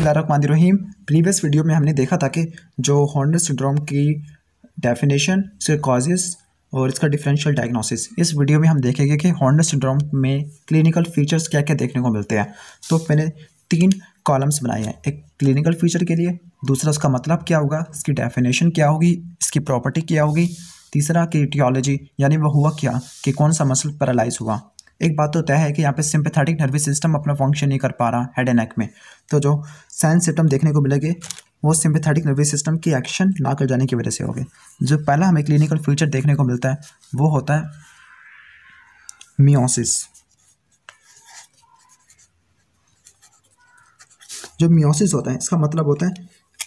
बिस्मिल्लाहिर्रहमानिर्रहीम। Previous video में हमने देखा था कि जो हॉर्नर सिंड्रोम की डेफिनेशन, इसके कॉजेज़ और इसका डिफरेंशियल डायग्नोसिस, इस वीडियो में हम देखेंगे कि हॉर्नर सिंड्रोम में क्लिनिकल फीचर्स क्या क्या देखने को मिलते हैं। तो मैंने 3 कॉलम्स बनाए हैं, एक क्लिनिकल फीचर के लिए, दूसरा उसका मतलब क्या होगा, इसकी डेफिनेशन क्या होगी, इसकी प्रॉपर्टी क्या होगी, तीसरा की टियोलॉजी यानी वह हुआ क्या कि कौन सा मसल पैरालाइज हुआ। एक बात तो तय है कि यहाँ पे सिंपैथेटिक नर्वस सिस्टम अपना फंक्शन नहीं कर पा रहा हेड एंड नेक में, तो जो साइंस सिम्टम देखने को मिलेंगे वो सिंपैथेटिक नर्वस सिस्टम की एक्शन ना कर जाने की वजह से होंगे। जो पहला हमें क्लिनिकल फीचर देखने को मिलता है वो होता है मियोसिस। जो मियोसिस होता है इसका मतलब होता है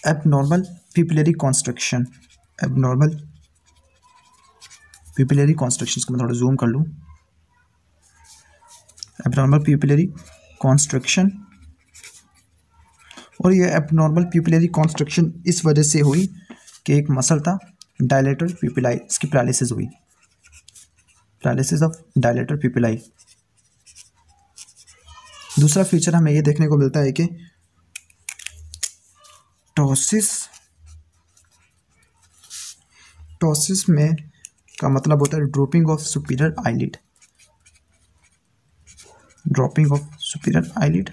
एबनॉर्मल पिपिलरी कॉन्स्ट्रक्शन। एबनॉर्मल पिपिलरी कॉन्स्ट्रक्शन को मैं थोड़ा जूम कर लूँ। एबनॉर्मल पिपिलरी कॉन्स्ट्रक्शन, और ये एबनॉर्मल पिपिलरी कॉन्स्ट्रक्शन इस वजह से हुई कि एक मसल था डायलेटर पिपिलाई, इसकी पैरालिसिस हुई, पैरालिसिस ऑफ डायलेटर पिपिलाई। दूसरा फीचर हमें ये देखने को मिलता है कि टॉसिस में का मतलब होता है dropping of superior eyelid, dropping of superior eyelid.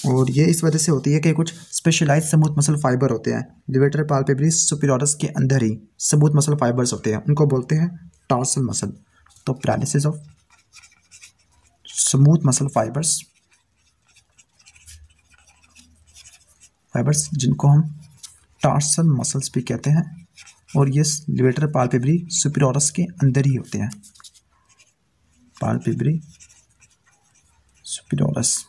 और ये इस वजह से होती है कि कुछ स्पेशलाइज्ड स्मूथ मसल फाइबर होते हैं लिवेटर पाल्पेब्रिस सुपीरियरिस के अंदर ही स्मूथ मसल फाइबर्स होते हैं, उनको बोलते हैं टार्सल मसल। तो paralysis of smooth muscle fibres जिनको हम टार्सल मसल्स भी कहते हैं, और ये लिवेटर पाल्पेब्री सुपीरियरिस के अंदर ही होते हैं, पाल्पेब्री सुपीरियरिस।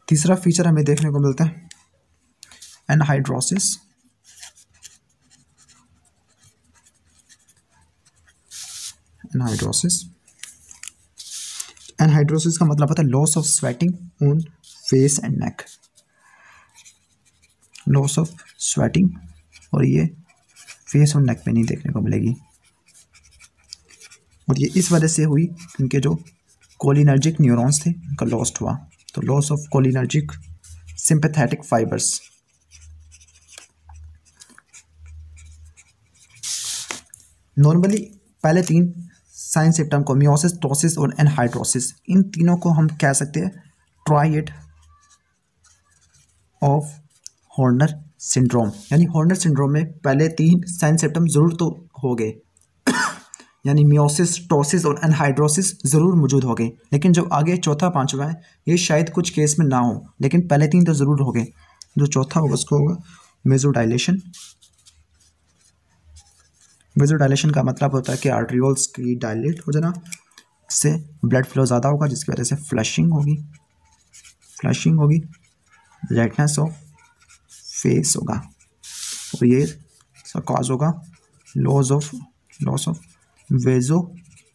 तीसरा फीचर हमें देखने को मिलता है एनहाइड्रोसिस। एनहाइड्रोसिस का मतलब होता है loss of sweating on face and neck, loss of sweating, और ये फेस और नेक में नहीं देखने को मिलेगी। और ये इस वजह से हुई इनके जो कोलिनर्जिक न्यूरॉन्स थे उनका लॉस्ट हुआ, तो loss of cholinergic sympathetic fibres. Normally पहले 3 साइंस सिम्टम को मियोसिस, टॉसिस और एनहाइड्रोसिस, इन तीनों को हम कह सकते हैं ट्रायड ऑफ हॉर्नर सिंड्रोम। यानी हॉर्नर सिंड्रोम में पहले 3 साइंस सिम्टम जरूर तो हो गए यानी मियोसिस, टॉसिस और एनहाइड्रोसिस ज़रूर मौजूद हो गए, लेकिन जो आगे चौथा 5वां है ये शायद कुछ केस में ना हो, लेकिन पहले 3 तो ज़रूर हो गए। जो चौथा होगा उसको होगा वेज़ोडाइलेशन। वेज़ोडाइलेशन का मतलब होता है कि आर्टरियोल्स की डायलेट हो जाना, इससे ब्लड फ्लो ज़्यादा होगा जिसकी वजह से फ्लशिंग होगी, रेडनेस ऑफ फेस होगा, और ये इसका कॉज होगा लॉस ऑफ वेजो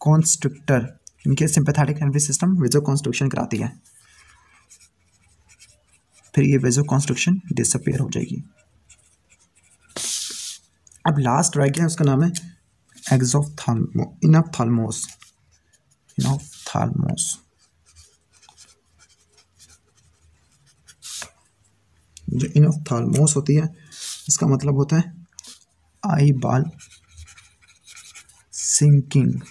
कॉन्स्ट्रिक्टर। इनके सिंपैथेटिक नर्वस सिस्टम वेजो कॉन्स्ट्रिक्शन कराती है, फिर ये वेजो कॉन्स्ट्रिक्शन डिसअपीयर हो जाएगी। अब लास्ट रह गया, उसका नाम है इनॉप्थाल्मोस। जो इनॉप्थाल्मोस होती है इसका मतलब होता है आई बॉल सिंकिंग,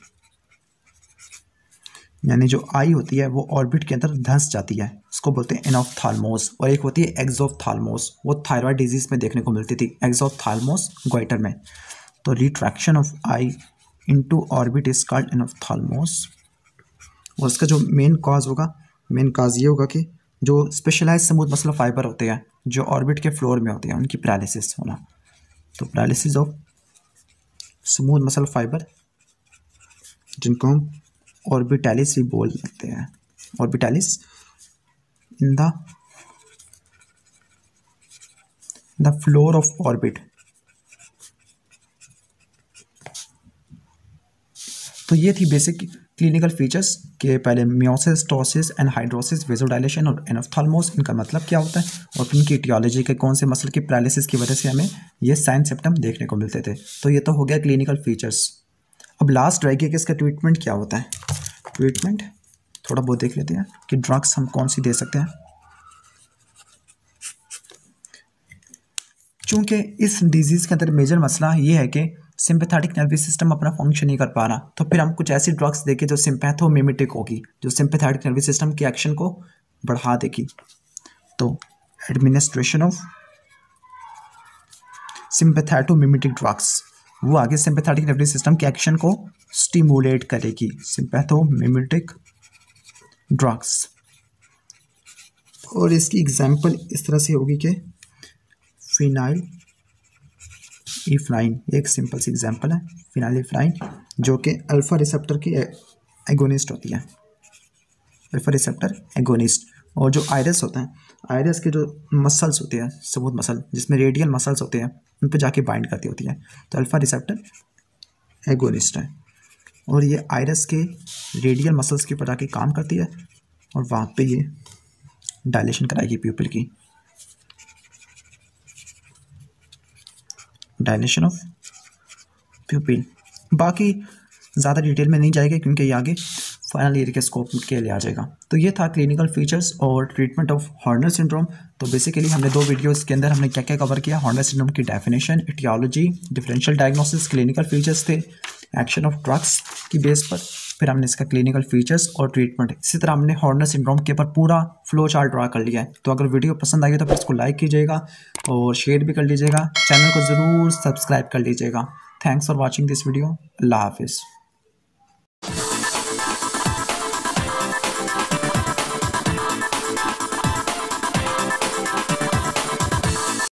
यानी जो आई होती है वो ऑर्बिट के अंदर धंस जाती है, उसको बोलते हैं इनॉप्थाल्मोस। और एक होती है एक्सोप्थाल्मोस, वो थायराइड डिजीज में देखने को मिलती थी, एक्सोप्थाल्मोस गोइटर में। तो retraction of eye into orbit is called enophthalmos. और उसका जो मेन कॉज ये होगा कि जो स्पेशलाइज्ड स्मूथ मसल फाइबर होते हैं जो ऑर्बिट के फ्लोर में होते हैं उनकी पैरालिसिस होना। तो paralysis of smooth muscle fibre जिनको हम ऑर्बिटैलिस भी बोल सकते हैं, orbitalis in the floor of orbit. तो ये थी बेसिक क्लिनिकल फीचर्स के पहले मियोसिस, टॉसिस, एनहाइड्रोसिस, वेज़ोडाइलेशन और एनॉप्थाल्मोस, इनका मतलब क्या होता है और इनकी टियोलॉजी के कौन से मसल की पैरालिसिस की वजह से हमें ये साइन सिम्टम देखने को मिलते थे। तो ये तो हो गया क्लिनिकल फीचर्स। अब लास्ट रह गया कि इसका ट्रीटमेंट क्या होता है। ट्रीटमेंट थोड़ा बहुत देख लेते हैं कि ड्रग्स हम कौन सी दे सकते हैं। चूँकि इस डिजीज़ के अंदर मेजर मसला ये है कि सिंपैथेटिक नर्वस सिस्टम अपना फंक्शन नहीं कर पा रहा, तो फिर हम कुछ ऐसी ड्रग्स देके जो सिंपैथोमिमेटिक होगी, जो सिंपैथेटिक नर्वस सिस्टम के एक्शन को बढ़ा देगी। तो एडमिनिस्ट्रेशन ऑफ सिंपैथोमिमेटिक ड्रग्स, वो आगे सिंपैथेटिक नर्वस सिस्टम के एक्शन को स्टिमुलेट करेगी। सिंपैथोमिमेटिक ड्रग्स, और इसकी एग्जांपल इस तरह से होगी कि फिनाइल इफ्लाइन, एक सिंपल सी एग्जांपल है फिनाइल इफ्लाइन, जो कि अल्फा रिसेप्टर की एगोनिस्ट होती है, अल्फा रिसेप्टर एगोनिस्ट। और जो आयरस होता है, आयरस के जो मसल्स होते हैं, सबूत मसल जिसमें रेडियल मसल्स होते हैं, उन पर जाके बाइंड करती होती है, तो अल्फा रिसेप्टर एगोनिस्ट है। और ये आयरस के रेडियल मसल्स के ऊपर जाके काम करती है और वहाँ पे ये डायलेशन कराएगी प्यूपिल की, डायलेशन ऑफ प्यूपिल। बाकी ज़्यादा डिटेल में नहीं जाएगा क्योंकि ये आगे फाइनल ईयर के स्कोप के लिए आ जाएगा। तो ये था क्लिनिकल फीचर्स और ट्रीटमेंट ऑफ हॉर्नर सिंड्रोम। तो बेसिकली हमने 2 वीडियोस के अंदर हमने क्या क्या कवर किया, हॉर्नर सिंड्रोम की definition, aetiology, differential diagnosis, clinical features थे, एक्शन ऑफ ड्रग्स की बेस पर, फिर हमने इसका क्लिनिकल फीचर्स और ट्रीटमेंट। इसी तरह हमने हॉर्नर सिंड्रोम के ऊपर पूरा फ्लो चार्ट ड्रा कर लिया है। तो अगर वीडियो पसंद आई तो फिर इसको लाइक कीजिएगा और शेयर भी कर लीजिएगा, चैनल को ज़रूर सब्सक्राइब कर लीजिएगा। Thanks for watching this video. Allah हाफिज़।